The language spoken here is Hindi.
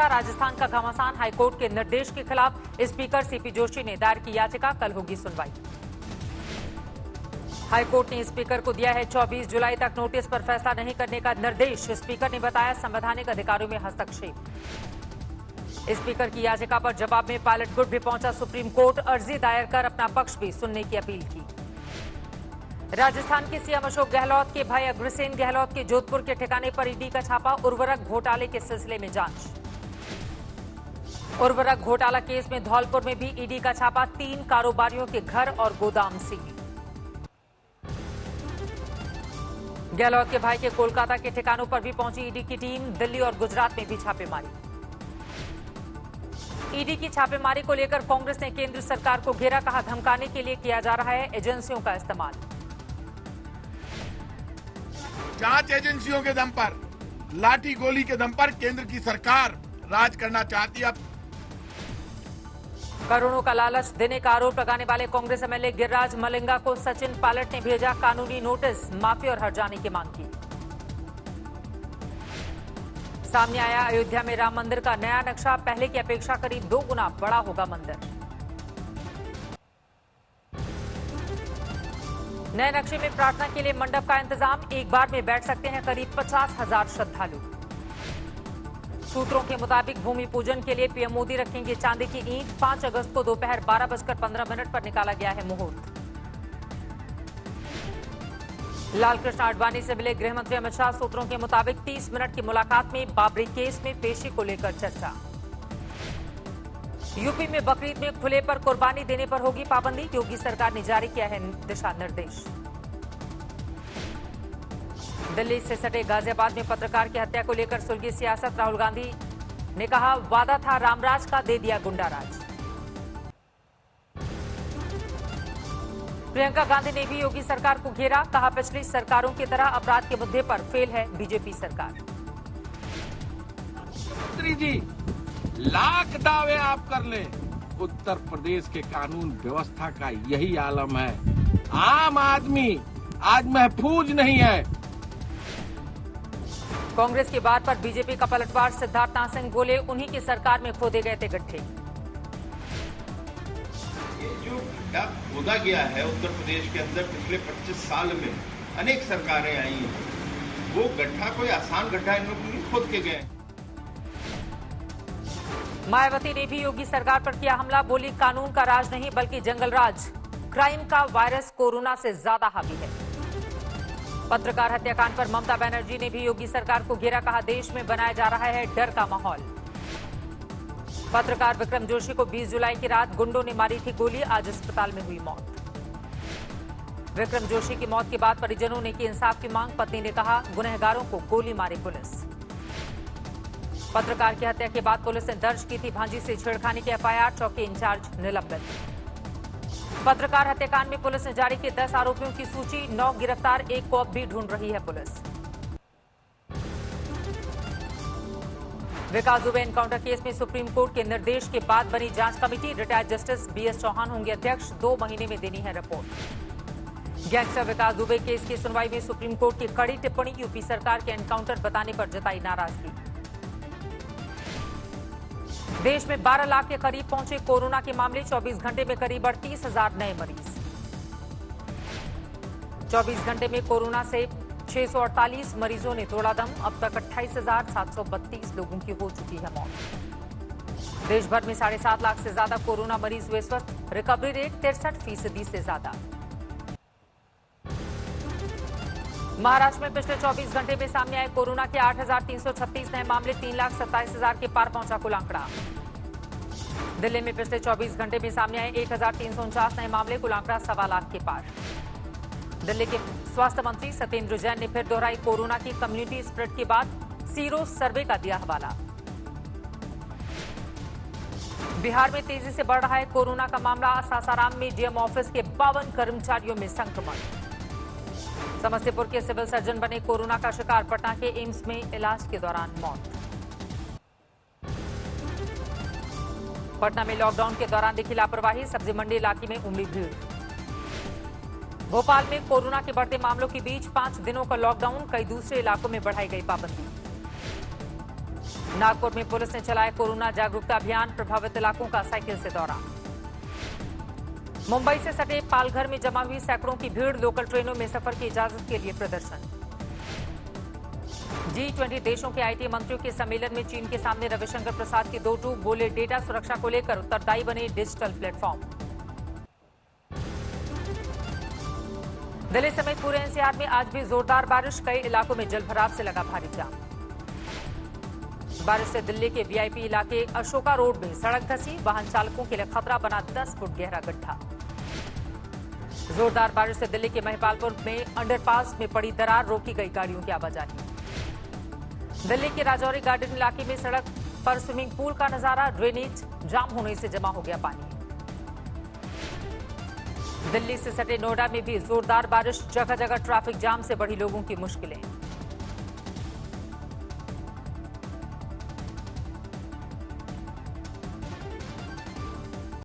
राजस्थान का घमासान, हाईकोर्ट के निर्देश के खिलाफ स्पीकर सीपी जोशी ने दायर की याचिका, कल होगी सुनवाई। हाईकोर्ट ने स्पीकर को दिया है 24 जुलाई तक नोटिस पर फैसला नहीं करने का निर्देश। स्पीकर ने बताया संवैधानिक अधिकारों में हस्तक्षेप। स्पीकर की याचिका पर जवाब में पायलट गुट भी पहुंचा सुप्रीम कोर्ट, अर्जी दायर कर अपना पक्ष भी सुनने की अपील की। राजस्थान के सीएम अशोक गहलोत के भाई अग्रसेन गहलोत के जोधपुर के ठिकाने पर ईडी का छापा, उर्वरक घोटाले के सिलसिले में जांच। उर्वरक घोटाला केस में धौलपुर में भी ईडी का छापा, 3 कारोबारियों के घर और गोदाम सील। गहलोत के भाई के कोलकाता के ठिकानों पर भी पहुंची ईडी की टीम, दिल्ली और गुजरात में भी छापेमारी। ईडी की छापेमारी को लेकर कांग्रेस ने केंद्र सरकार को घेरा, कहा धमकाने के लिए किया जा रहा है एजेंसियों का इस्तेमाल। जांच एजेंसियों के दम पर, लाठी गोली के दम पर केंद्र की सरकार राज करना चाहती है। करोड़ों का लालच देने का आरोप लगाने वाले कांग्रेस एमएलए गिरिराज मलिंगा को सचिन पायलट ने भेजा कानूनी नोटिस, माफी और हर्जाने की मांग की। सामने आया अयोध्या में राम मंदिर का नया नक्शा, पहले की अपेक्षा करीब 2 गुना बड़ा होगा मंदिर। नए नक्शे में प्रार्थना के लिए मंडप का इंतजाम, एक बार में बैठ सकते हैं करीब 50,000 श्रद्धालु। सूत्रों के मुताबिक भूमि पूजन के लिए पीएम मोदी रखेंगे चांदी की ईंट, 5 अगस्त को दोपहर 12:15 पर निकाला गया है मुहूर्त। लालकृष्ण आडवाणी से मिले गृह मंत्री अमित शाह, सूत्रों के मुताबिक 30 मिनट की मुलाकात में बाबरी केस में पेशी को लेकर चर्चा। यूपी में बकरीद में खुले पर कुर्बानी देने पर होगी पाबंदी, योगी सरकार ने जारी किया है दिशा निर्देश। दिल्ली से सटे गाजियाबाद में पत्रकार की हत्या को लेकर सुलगी सियासत, राहुल गांधी ने कहा वादा था रामराज का, दे दिया गुंडाराज। प्रियंका गांधी ने भी योगी सरकार को घेरा, कहा पिछली सरकारों की तरह अपराध के मुद्दे पर फेल है बीजेपी सरकार। मंत्री जी, लाख दावे आप कर ले, उत्तर प्रदेश के कानून व्यवस्था का यही आलम है। आम आदमी आज महफूज नहीं है। कांग्रेस की बात पर बीजेपी का पलटवार, सिद्धार्थनाथ सिंह बोले उन्हीं की सरकार में खोदे गए थे गड्ढे। ये जो गड्ढा खोदा गया है उत्तर प्रदेश के अंदर पिछले 25 साल में अनेक सरकारें आई हैं, वो गड्ढा कोई आसान गड्ढा इन लोगों ने खोद के गए। मायावती ने भी योगी सरकार पर किया हमला, बोली कानून का राज नहीं बल्कि जंगल राज, क्राइम का वायरस कोरोना से ज्यादा हावी है। पत्रकार हत्याकांड पर ममता बनर्जी ने भी योगी सरकार को घेरा, कहा देश में बनाया जा रहा है डर का माहौल। पत्रकार विक्रम जोशी को 20 जुलाई की रात गुंडों ने मारी थी गोली, आज अस्पताल में हुई मौत। विक्रम जोशी की मौत के बाद परिजनों ने की इंसाफ की मांग, पत्नी ने कहा गुनहगारों को गोली मारी पुलिस। पत्रकार की हत्या के बाद पुलिस ने दर्ज की थी भांजी से छेड़खानी की एफआईआर, चौकी इंचार्ज निलंबित। पत्रकार हत्याकांड में पुलिस ने जारी की 10 आरोपियों की सूची, 9 गिरफ्तार, 1 को अब भी ढूंढ रही है police. Vikas Dubey encounter case में सुप्रीम कोर्ट के निर्देश के बाद बनी जांच committee, retired justice BS Chauhan होंगे अध्यक्ष, 2 महीने में देनी है report. Gangster Vikas Dubey case की सुनवाई में सुप्रीम कोर्ट की कड़ी टिप्पणी, यूपी सरकार के एनकाउंटर बताने पर जताई नाराजगी। देश में 12 लाख के करीब पहुंचे कोरोना के मामले, 24 घंटे में करीब 38,000 नए मरीज। 24 घंटे में कोरोना से 648 मरीजों ने तोड़ा दम, अब तक 28,732 लोगों की हो चुकी है मौत। देश भर में 7.5 लाख से ज्यादा कोरोना मरीज हुए स्वस्थ, रिकवरी रेट 63% से ज्यादा। महाराष्ट्र में पिछले 24 घंटे में सामने आए कोरोना के 8,336 नए मामले, 3,27,000 के पार पहुंचा कुल आंकड़ा। दिल्ली में पिछले 24 घंटे में सामने आए 1,349 नए मामले, कुल आंकड़ा 1.25 लाख के पार। दिल्ली के स्वास्थ्य मंत्री सत्येंद्र जैन ने फिर दोहराई कोरोना की कम्युनिटी स्प्रेड के बाद सीरो सर्वे का दिया हवाला। बिहार में तेजी से बढ़ रहा है कोरोना का मामला, सासाराम में डीएम ऑफिस के 52 कर्मचारियों में संक्रमण। समस्तीपुर के सिविल सर्जन बने कोरोना का शिकार, पटना के एम्स में इलाज के दौरान मौत। पटना में लॉकडाउन के दौरान दिखी लापरवाही, सब्जी मंडी इलाके में उमड़ी भीड़। भोपाल में कोरोना के बढ़ते मामलों के बीच 5 दिनों का लॉकडाउन, कई दूसरे इलाकों में बढ़ाई गई पाबंदी। नागपुर में पुलिस ने चलाया कोरोना जागरूकता अभियान, प्रभावित इलाकों का साइकिल से दौरा। मुंबई से सटे पालघर में जमा हुई सैकड़ों की भीड़, लोकल ट्रेनों में सफर की इजाजत के लिए प्रदर्शन। G20 देशों के आईटी मंत्रियों के सम्मेलन में चीन के सामने रविशंकर प्रसाद की दो टूक, बोले डेटा सुरक्षा को लेकर उत्तरदायी बने डिजिटल प्लेटफॉर्म। दिल्ली समेत पूरे एनसीआर में आज भी जोरदार बारिश, कई इलाकों में जलभराव से लगा भारी जाम। बारिश से दिल्ली के वीआईपी इलाके अशोका रोड में सड़क धंसी, वाहन चालकों के लिए खतरा बना 10 फुट गहरा गड्ढा। जोरदार बारिश से दिल्ली के महिपालपुर में अंडरपास में पड़ी दरार, रोकी गई गाड़ियों की आवाजाही। दिल्ली के राजौरी गार्डन इलाके में सड़क पर स्विमिंग पूल का नजारा, ड्रेनेज जाम होने से जमा हो गया पानी। दिल्ली से सटे नोएडा में भी जोरदार बारिश, जगह जगह ट्रैफिक जाम से बढ़ी लोगों की मुश्किलें।